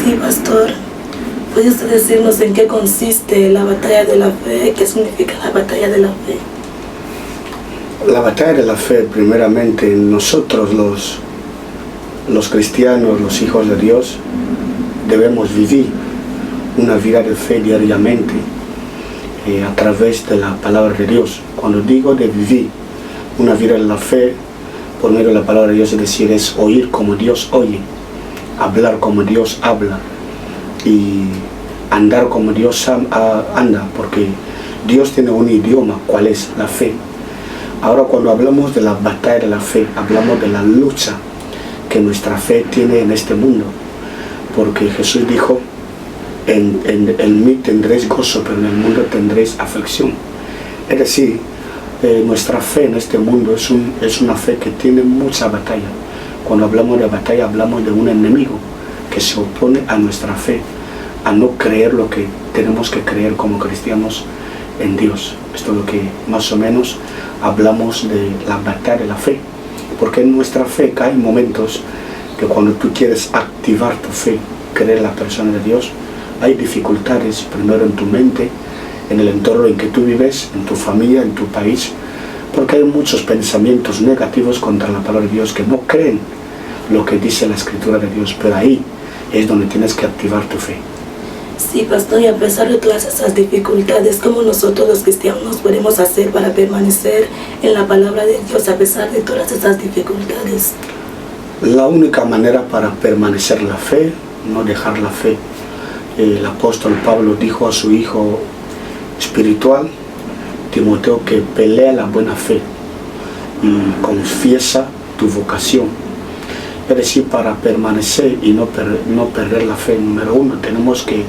Sí, pastor. ¿Puedes decirnos en qué consiste la batalla de la fe? ¿Qué significa la batalla de la fe? La batalla de la fe, primeramente, nosotros los cristianos, los hijos de Dios, debemos vivir una vida de fe diariamente a través de la palabra de Dios. Cuando digo de vivir una vida de la fe por medio de la palabra de Dios, es decir, es oír como Dios oye, hablar como Dios habla y andar como Dios anda, porque Dios tiene un idioma, ¿cuál es? La fe. Ahora, cuando hablamos de la batalla de la fe, hablamos de la lucha que nuestra fe tiene en este mundo, porque Jesús dijo: en mí tendréis gozo, pero en el mundo tendréis aflicción. Es decir, nuestra fe en este mundo es una fe que tiene mucha batalla. Cuando hablamos de batalla, hablamos de un enemigo que se opone a nuestra fe, a no creer lo que tenemos que creer como cristianos en Dios. Esto es lo que más o menos hablamos de la batalla de la fe, porque en nuestra fe hay momentos que cuando tú quieres activar tu fe, creer la persona de Dios, hay dificultades, primero en tu mente, en el entorno en que tú vives, en tu familia, en tu país, porque hay muchos pensamientos negativos contra la palabra de Dios que no creen lo que dice la Escritura de Dios, pero ahí es donde tienes que activar tu fe. Sí, pastor, y a pesar de todas esas dificultades, ¿cómo nosotros los cristianos podemos hacer para permanecer en la palabra de Dios a pesar de todas esas dificultades? La única manera para permanecer en la fe, no dejar la fe. El apóstol Pablo dijo a su hijo espiritual, Timoteo, que pelea la buena fe y confiesa tu vocación. Es decir, para permanecer y no perder la fe, número uno, tenemos que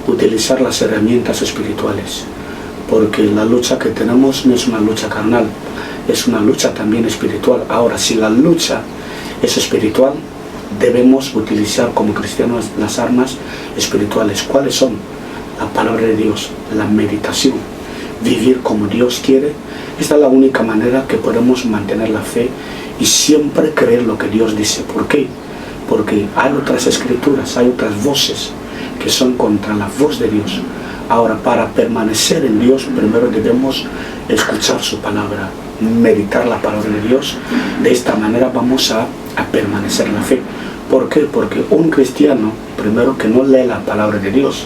utilizar las herramientas espirituales, porque la lucha que tenemos no es una lucha carnal, es una lucha también espiritual. Ahora, si la lucha es espiritual, debemos utilizar como cristianos las armas espirituales. ¿Cuáles son? La palabra de Dios, la meditación, vivir como Dios quiere. Esta es la única manera que podemos mantener la fe y siempre creer lo que Dios dice. ¿Por qué? Porque hay otras escrituras, hay otras voces que son contra la voz de Dios. Ahora, para permanecer en Dios, primero debemos escuchar su palabra, meditar la palabra de Dios. De esta manera vamos a permanecer en la fe. ¿Por qué? Porque un cristiano, primero, que no lee la palabra de Dios,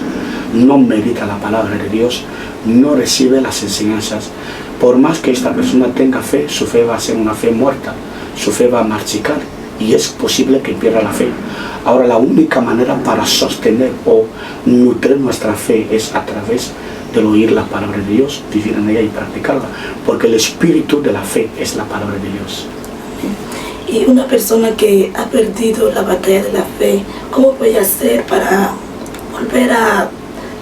no medita la palabra de Dios, no recibe las enseñanzas, por más que esta persona tenga fe, su fe va a ser una fe muerta, su fe va a marchitar y es posible que pierda la fe. Ahora, la única manera para sostener o nutrir nuestra fe es a través del oír la palabra de Dios, vivir en ella y practicarla, porque el espíritu de la fe es la palabra de Dios. Y una persona que ha perdido la batalla de la fe, ¿cómo puede hacer para volver a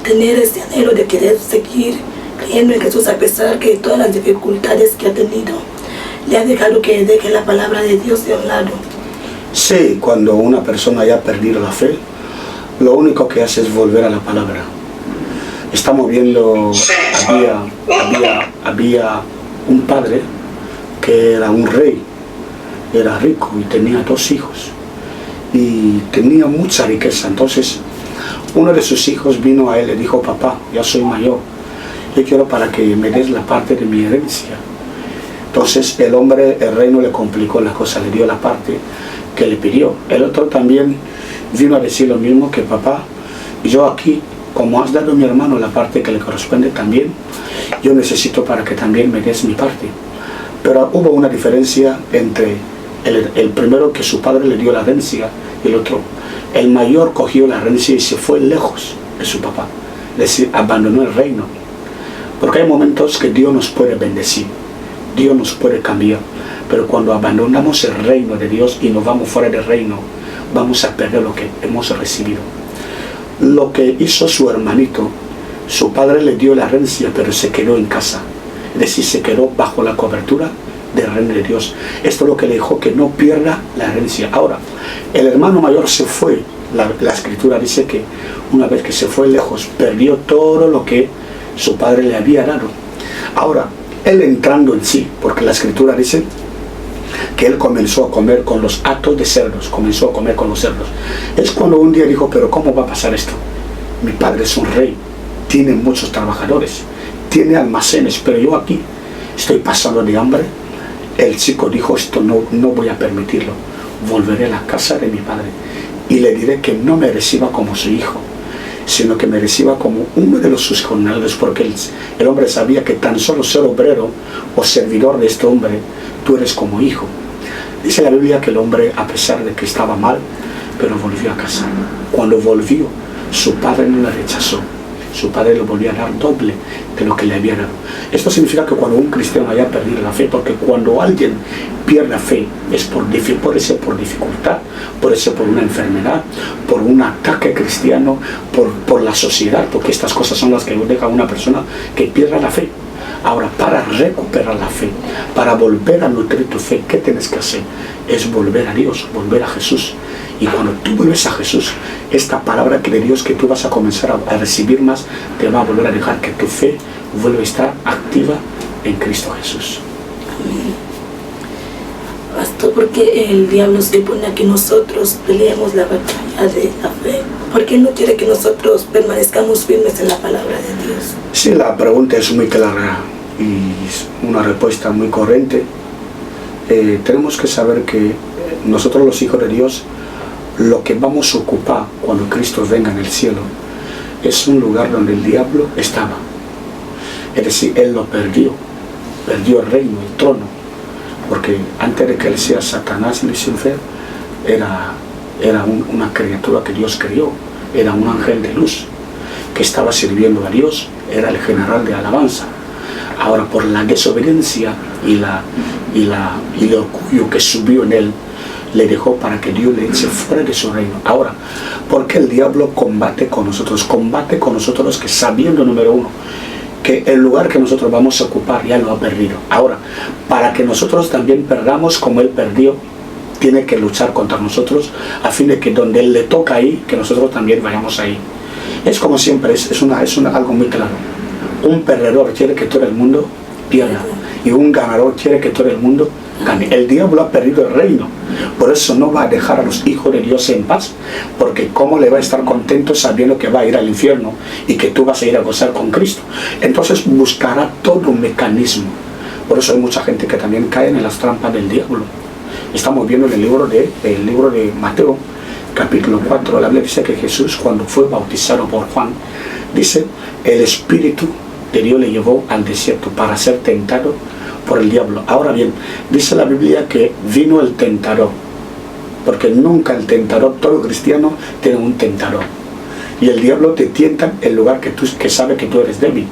tener ese anhelo de querer seguir creyendo en Jesús a pesar que todas las dificultades que ha tenido le ha dejado que deje la palabra de Dios de un lado? Sí, cuando una persona ya ha perdido la fe, lo único que hace es volver a la palabra. Estamos viendo, había un padre que era un rey, era rico y tenía 2 hijos y tenía mucha riqueza. Entonces uno de sus hijos vino a él y le dijo: papá, ya soy mayor, yo quiero para que me des la parte de mi herencia. Entonces el reino le complicó la cosa, le dio la parte que le pidió. El otro también vino a decir lo mismo, que papá, yo aquí, como has dado a mi hermano la parte que le corresponde también, yo necesito para que también me des mi parte. Pero hubo una diferencia entre el primero, que su padre le dio la herencia, y el otro. El mayor cogió la herencia y se fue lejos de su papá, es decir, abandonó el reino. Porque hay momentos que Dios nos puede bendecir, Dios nos puede cambiar, pero cuando abandonamos el reino de Dios y nos vamos fuera del reino, vamos a perder lo que hemos recibido. Lo que hizo su hermanito, su padre le dio la herencia, pero se quedó en casa, es decir, se quedó bajo la cobertura del reino de Dios. Esto es lo que le dijo, que no pierda la herencia. Ahora, el hermano mayor se fue. La escritura dice que una vez que se fue lejos, perdió todo lo que su padre le había dado. Ahora, él entrando en sí, porque la escritura dice que él comenzó a comer con los hatos de cerdos, comenzó a comer con los cerdos. Es cuando un día dijo, pero ¿cómo va a pasar esto? Mi padre es un rey, tiene muchos trabajadores, tiene almacenes, pero yo aquí estoy pasando de hambre. El chico dijo, esto no voy a permitirlo, volveré a la casa de mi padre y le diré que no me reciba como su hijo, sino que me reciba como uno de sus jornaleros, porque el hombre sabía que tan solo ser obrero o servidor de este hombre, tú eres como hijo. Dice la Biblia que el hombre, a pesar de que estaba mal, pero volvió a casa. Cuando volvió, su padre no le rechazó. Su padre le volvió a dar doble de lo que le había dado. Esto significa que cuando un cristiano haya perdido la fe, porque cuando alguien pierde la fe, puede ser por dificultad, puede ser por una enfermedad, por un ataque cristiano, por la sociedad, porque estas cosas son las que dejan a una persona que pierda la fe. Ahora, para recuperar la fe, para volver a nutrir tu fe, ¿qué tienes que hacer? Es volver a Dios, volver a Jesús. Y cuando tú vuelves a Jesús, esta palabra que de Dios que tú vas a comenzar a recibir más, te va a volver a dejar que tu fe vuelva a estar activa en Cristo Jesús. Amén. Pastor, ¿por qué el diablo se pone a que nosotros peleemos la batalla de la fe? ¿Por qué no quiere que nosotros permanezcamos firmes en la palabra de Dios? Sí, la pregunta es muy clara y es una respuesta muy corriente. Tenemos que saber que nosotros los hijos de Dios, lo que vamos a ocupar cuando Cristo venga en el cielo es un lugar donde el diablo estaba. Es decir, él lo perdió el reino, el trono, porque antes de que él sea Satanás y Lucifer, era una criatura que Dios creó, era un ángel de luz que estaba sirviendo a Dios, era el general de alabanza. Ahora, por la desobediencia y el orgullo que subió en él, le dejó para que Dios le eche fuera de su reino. Ahora, ¿por qué el diablo combate con nosotros? Combate con nosotros que sabiendo, número uno, que el lugar que nosotros vamos a ocupar ya lo ha perdido. Ahora, para que nosotros también perdamos como él perdió, tiene que luchar contra nosotros a fin de que donde él le toca ahí, que nosotros también vayamos ahí. Es como siempre, es algo muy claro. Un perdedor quiere que todo el mundo pierda y un ganador quiere que todo el mundo gane. El diablo ha perdido el reino, por eso no va a dejar a los hijos de Dios en paz, porque cómo le va a estar contento sabiendo que va a ir al infierno y que tú vas a ir a gozar con Cristo. Entonces buscará todo un mecanismo. Por eso hay mucha gente que también cae en las trampas del diablo. Estamos viendo en el libro de Mateo, capítulo 4, la Biblia dice que Jesús, cuando fue bautizado por Juan, dice, el Espíritu de Dios le llevó al desierto para ser tentado por el diablo. Ahora bien, dice la Biblia que vino el tentador, porque nunca el tentador, todo cristiano tiene un tentador, y el diablo te tienta en el lugar que sabe que tú eres débil.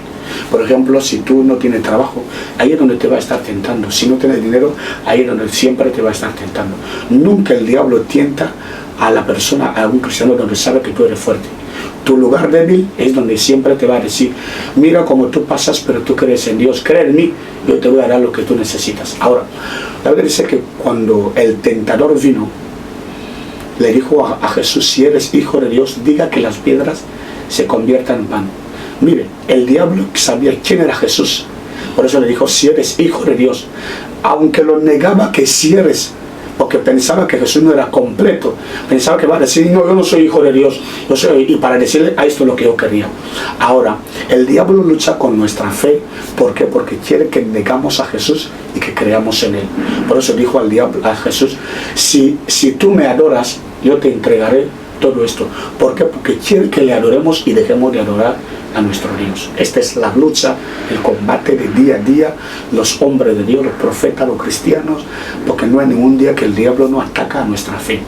Por ejemplo, si tú no tienes trabajo, ahí es donde te va a estar tentando. Si no tienes dinero, ahí es donde siempre te va a estar tentando. Nunca el diablo tienta a la persona, a un cristiano, donde sabe que tú eres fuerte. Tu lugar débil es donde siempre te va a decir, mira cómo tú pasas, pero tú crees en Dios, cree en mí, yo te voy a dar lo que tú necesitas. Ahora, la Biblia dice que cuando el tentador vino, le dijo a Jesús, si eres hijo de Dios, diga que las piedras se conviertan en pan. Mire, el diablo sabía quién era Jesús, por eso le dijo, si eres hijo de Dios, aunque lo negaba que si eres, porque pensaba que Jesús no era completo, pensaba que va a decir, no, yo no soy hijo de Dios, yo soy, y para decirle a esto lo que yo quería. Ahora, el diablo lucha con nuestra fe, ¿por qué? Porque quiere que negamos a Jesús y que creamos en él. Por eso dijo al diablo, a Jesús, si tú me adoras, yo te entregaré todo esto. ¿Por qué? Porque quiere que le adoremos y dejemos de adorar a nuestro Dios. Esta es la lucha, el combate de día a día, los hombres de Dios, los profetas, los cristianos, porque no hay ningún día que el diablo no ataca a nuestra fe,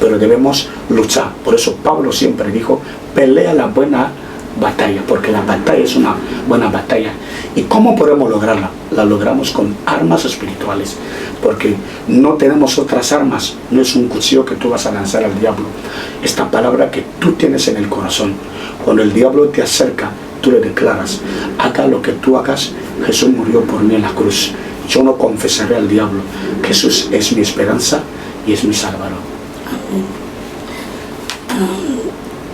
pero debemos luchar. Por eso Pablo siempre dijo, pelea la buena batalla, porque la batalla es una buena batalla. ¿Y cómo podemos lograrla? La logramos con armas espirituales, porque no tenemos otras armas. No es un cuchillo que tú vas a lanzar al diablo, esta palabra que tú tienes en el corazón. Cuando el diablo te acerca, tú le declaras, haga lo que tú hagas, Jesús murió por mí en la cruz, yo no confesaré al diablo, Jesús es mi esperanza y es mi salvador.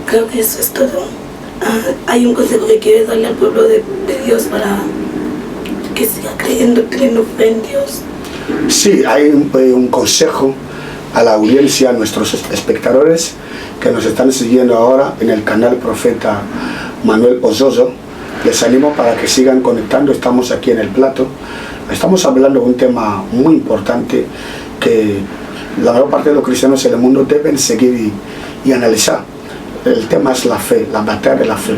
Creo que eso es todo. Hay un consejo que quiere darle al pueblo de Dios para que siga creyendo fe en Dios. Sí, hay un consejo a la audiencia, a nuestros espectadores que nos están siguiendo ahora en el canal Profeta Manuel Ozozo. Les animo para que sigan conectando, estamos aquí en el plato. Estamos hablando de un tema muy importante que la mayor parte de los cristianos en el mundo deben seguir y analizar. El tema es la fe, la batalla de la fe.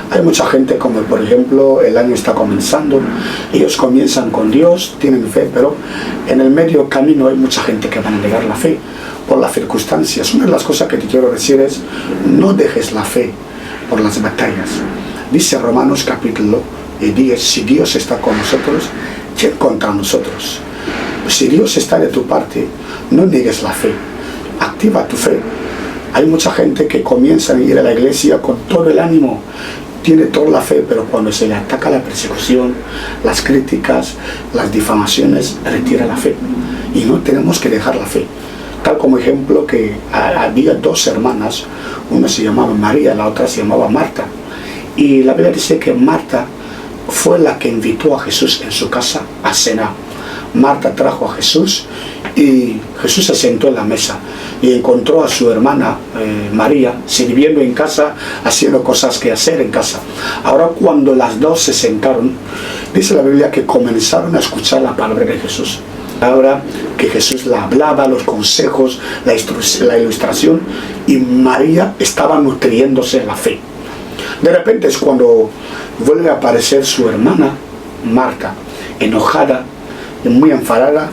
Hay mucha gente, como por ejemplo, el año está comenzando, ellos comienzan con Dios, tienen fe, pero en el medio camino hay mucha gente que van a negar la fe por las circunstancias. Una de las cosas que te quiero decir es, no dejes la fe por las batallas. Dice Romanos capítulo 10, si Dios está con nosotros, ¿quién contra nosotros? Si Dios está de tu parte, no niegues la fe, activa tu fe. Hay mucha gente que comienza a ir a la iglesia con todo el ánimo, tiene toda la fe, pero cuando se le ataca la persecución, las críticas, las difamaciones, retira la fe. Y no tenemos que dejar la fe. Tal como ejemplo que había dos hermanas, una se llamaba María, la otra se llamaba Marta. Y la Biblia dice que Marta fue la que invitó a Jesús en su casa a cenar. Marta trajo a Jesús y Jesús se sentó en la mesa y encontró a su hermana María sirviendo en casa, haciendo cosas que hacer en casa. Ahora cuando las dos se sentaron, dice la Biblia que comenzaron a escuchar la palabra de Jesús. Ahora que Jesús la hablaba, los consejos, la ilustración, y María estaba nutriéndose de la fe. De repente es cuando vuelve a aparecer su hermana Marta, enojada, muy enfadada,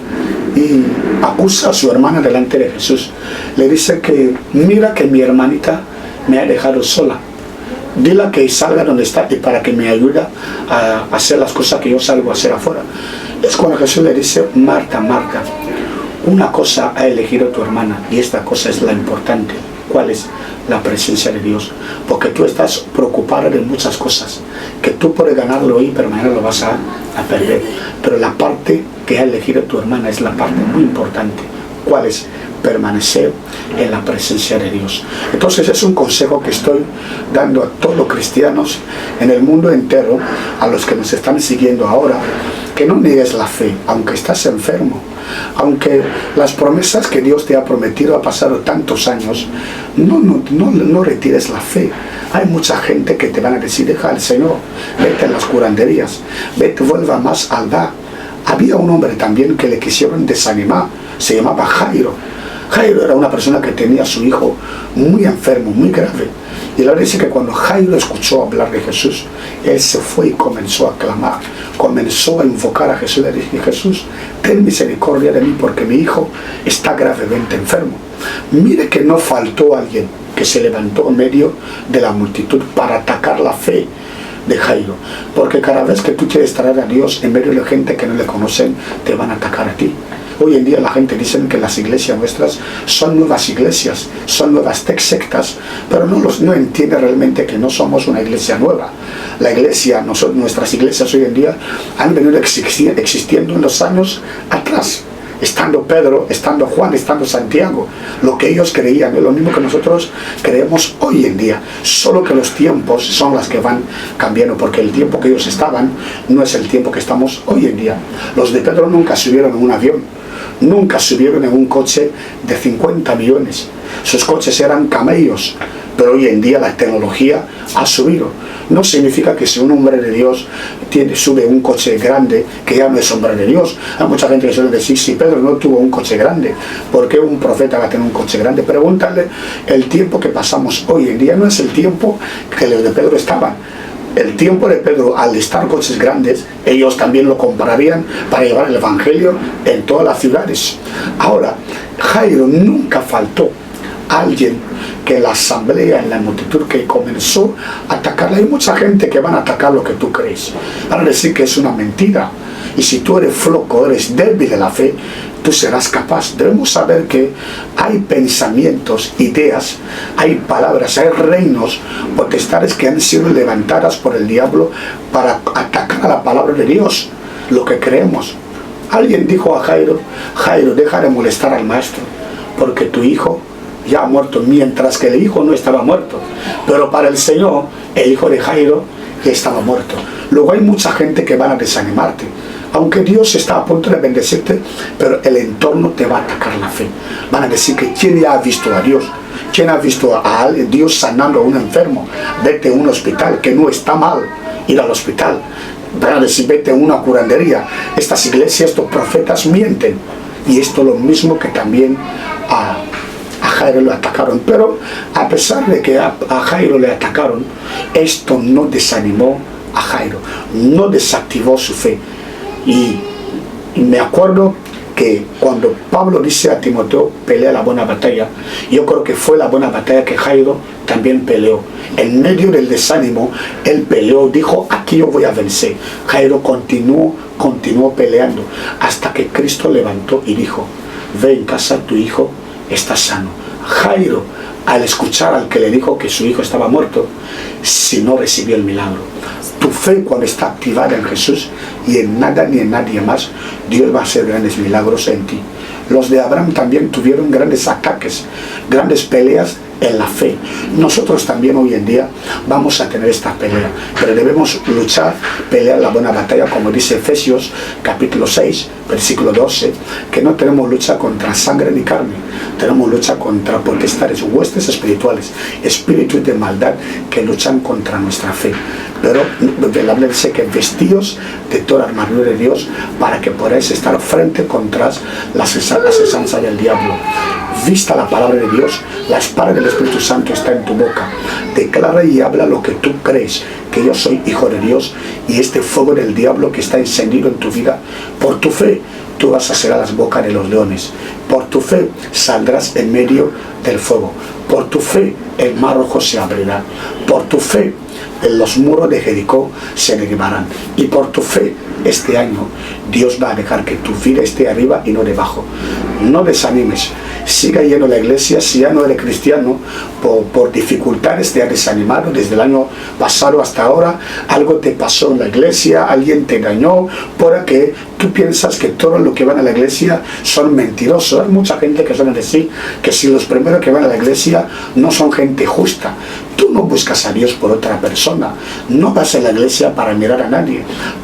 y acusa a su hermana delante de Jesús. Le dice que mira que mi hermanita me ha dejado sola, dile que salga donde está y para que me ayude a hacer las cosas que yo salgo a hacer afuera. Es cuando Jesús le dice, Marta, Marta, una cosa ha elegido tu hermana y esta cosa es la importante. ¿Cuál es? La presencia de Dios. Porque tú estás preocupada de muchas cosas que tú puedes ganarlo hoy, pero mañana lo vas a perder. Pero la parte que ha elegido tu hermana es la parte muy importante. ¿Cuál es? Permanecer en la presencia de Dios. Entonces es un consejo que estoy dando a todos los cristianos en el mundo entero, a los que nos están siguiendo ahora, que no niegues la fe, aunque estás enfermo, aunque las promesas que Dios te ha prometido ha pasado tantos años, no retires la fe. Hay mucha gente que te van a decir, deja al Señor, vete a las curanderías, vete, vuelva más al dar. Había un hombre también que le quisieron desanimar, se llamaba Jairo. Jairo era una persona que tenía a su hijo muy enfermo, muy grave. Y la verdad dice que cuando Jairo escuchó hablar de Jesús, él se fue y comenzó a clamar, comenzó a invocar a Jesús. Le dije, Jesús, ten misericordia de mí porque mi hijo está gravemente enfermo. Mire que no faltó alguien que se levantó en medio de la multitud para atacar la fe de Jairo, porque cada vez que tú quieres traer a Dios en medio de gente que no le conocen, te van a atacar a ti. Hoy en día la gente dice que las iglesias nuestras son nuevas iglesias, son nuevas sectas, pero no entiende realmente que no somos una iglesia nueva. La iglesia, nuestras iglesias hoy en día han venido existiendo en los años atrás. Estando Pedro, estando Juan, estando Santiago, lo que ellos creían es lo mismo que nosotros creemos hoy en día, solo que los tiempos son las que van cambiando, porque el tiempo que ellos estaban no es el tiempo que estamos hoy en día. Los de Pedro nunca subieron en un avión, nunca subieron en un coche de 50 millones, sus coches eran camellos, pero hoy en día la tecnología ha subido. No significa que si un hombre de Dios sube un coche grande, que ya no es hombre de Dios. Hay mucha gente que suele decir, si Pedro no tuvo un coche grande, ¿por qué un profeta va a tener un coche grande? Pregúntale, el tiempo que pasamos hoy en día no es el tiempo que los de Pedro estaban. El tiempo de Pedro, al estar coches grandes, ellos también lo comprarían para llevar el evangelio en todas las ciudades. Ahora, Jairo nunca faltó alguien que en la asamblea, en la multitud que comenzó a atacarla. Hay mucha gente que van a atacar lo que tú crees, van a decir que es una mentira, y si tú eres flojo, eres débil de la fe, tú serás capaz. Debemos saber que hay pensamientos, ideas, hay palabras, hay reinos, potestades que han sido levantadas por el diablo para atacar a la palabra de Dios, lo que creemos. Alguien dijo a Jairo, Jairo, deja de molestar al maestro, porque tu hijo ya ha muerto, mientras que el hijo no estaba muerto. Pero para el Señor, el hijo de Jairo ya estaba muerto. Luego hay mucha gente que van a desanimarte. Aunque Dios está a punto de bendecirte, pero el entorno te va a atacar la fe. Van a decir que ¿quién ya ha visto a Dios? ¿Quién ha visto a Dios sanando a un enfermo? Vete a un hospital, que no está mal ir al hospital. Van a decir, vete a una curandería. Estas iglesias, estos profetas mienten. Y esto es lo mismo que también a Jairo le atacaron. Pero a pesar de que a Jairo le atacaron, esto no desanimó a Jairo, no desactivó su fe. Y me acuerdo que cuando Pablo dice a Timoteo, pelea la buena batalla, yo creo que fue la buena batalla que Jairo también peleó. En medio del desánimo, él peleó, dijo, aquí yo voy a vencer. Jairo continuó peleando, hasta que Cristo levantó y dijo, ve en casa, tu hijo está sano. Jairo, al escuchar al que le dijo que su hijo estaba muerto, si no recibió el milagro. Tu fe, cuando está activada en Jesús y en nada ni en nadie más, Dios va a hacer grandes milagros en ti. Los de Abraham también tuvieron grandes ataques, grandes peleas en la fe. Nosotros también hoy en día vamos a tener esta pelea, pero debemos luchar, pelear la buena batalla, como dice Efesios capítulo 6, versículo 12, que no tenemos lucha contra sangre ni carne, tenemos lucha contra potestades, huestes espirituales, espíritus de maldad que luchan contra nuestra fe. Pero la Biblia dice que vestidos de toda la armadura de Dios para que podáis estar frente contra la asesanza del diablo. Vista la palabra de Dios, la espada del Espíritu Santo está en tu boca. Declara y habla lo que tú crees, que yo soy hijo de Dios, y este fuego del diablo que está encendido en tu vida, por tu fe, tú vas a cerrar las bocas de los leones. Por tu fe saldrás en medio del fuego. Por tu fe el mar rojo se abrirá. Por tu fe los muros de Jericó se derribarán. Y por tu fe este año Dios va a dejar que tu vida esté arriba y no debajo. No desanimes. Siga yendo a la iglesia. Si ya no eres cristiano, por dificultades te has desanimado desde el año pasado hasta ahora, algo te pasó en la iglesia, alguien te dañó, porque tú piensas que todos los que van a la iglesia son mentirosos. Hay mucha gente que suele decir que si los primeros que van a la iglesia no son gente justa. Tú no buscas a Dios por otra persona, no vas a la iglesia para mirar a nadie.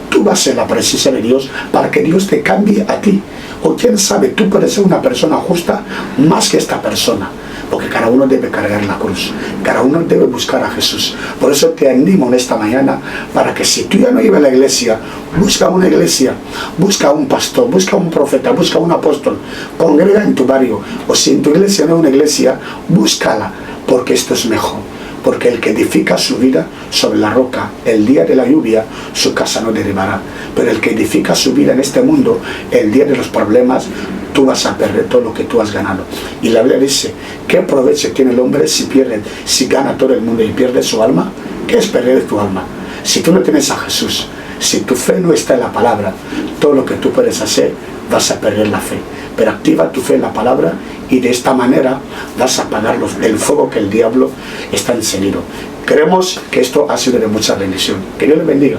Tú vas a la presencia de Dios para que Dios te cambie a ti. O quién sabe, tú puedes ser una persona justa más que esta persona. Porque cada uno debe cargar la cruz. Cada uno debe buscar a Jesús. Por eso te animo en esta mañana para que si tú ya no ibas a la iglesia, busca una iglesia, busca un pastor, busca un profeta, busca un apóstol, congrega en tu barrio. O si en tu iglesia no es una iglesia, búscala, porque esto es mejor. Porque el que edifica su vida sobre la roca, el día de la lluvia, su casa no derribará. Pero el que edifica su vida en este mundo, el día de los problemas, tú vas a perder todo lo que tú has ganado. Y la Biblia dice, ¿qué provecho tiene el hombre si gana todo el mundo y pierde su alma? ¿Qué es perder tu alma? Si tú no tienes a Jesús, si tu fe no está en la palabra, todo lo que tú puedes hacer, vas a perder la fe. Pero activa tu fe en la palabra y de esta manera vas a apagar el fuego que el diablo está encendido. Creemos que esto ha sido de mucha bendición. Que Dios le bendiga.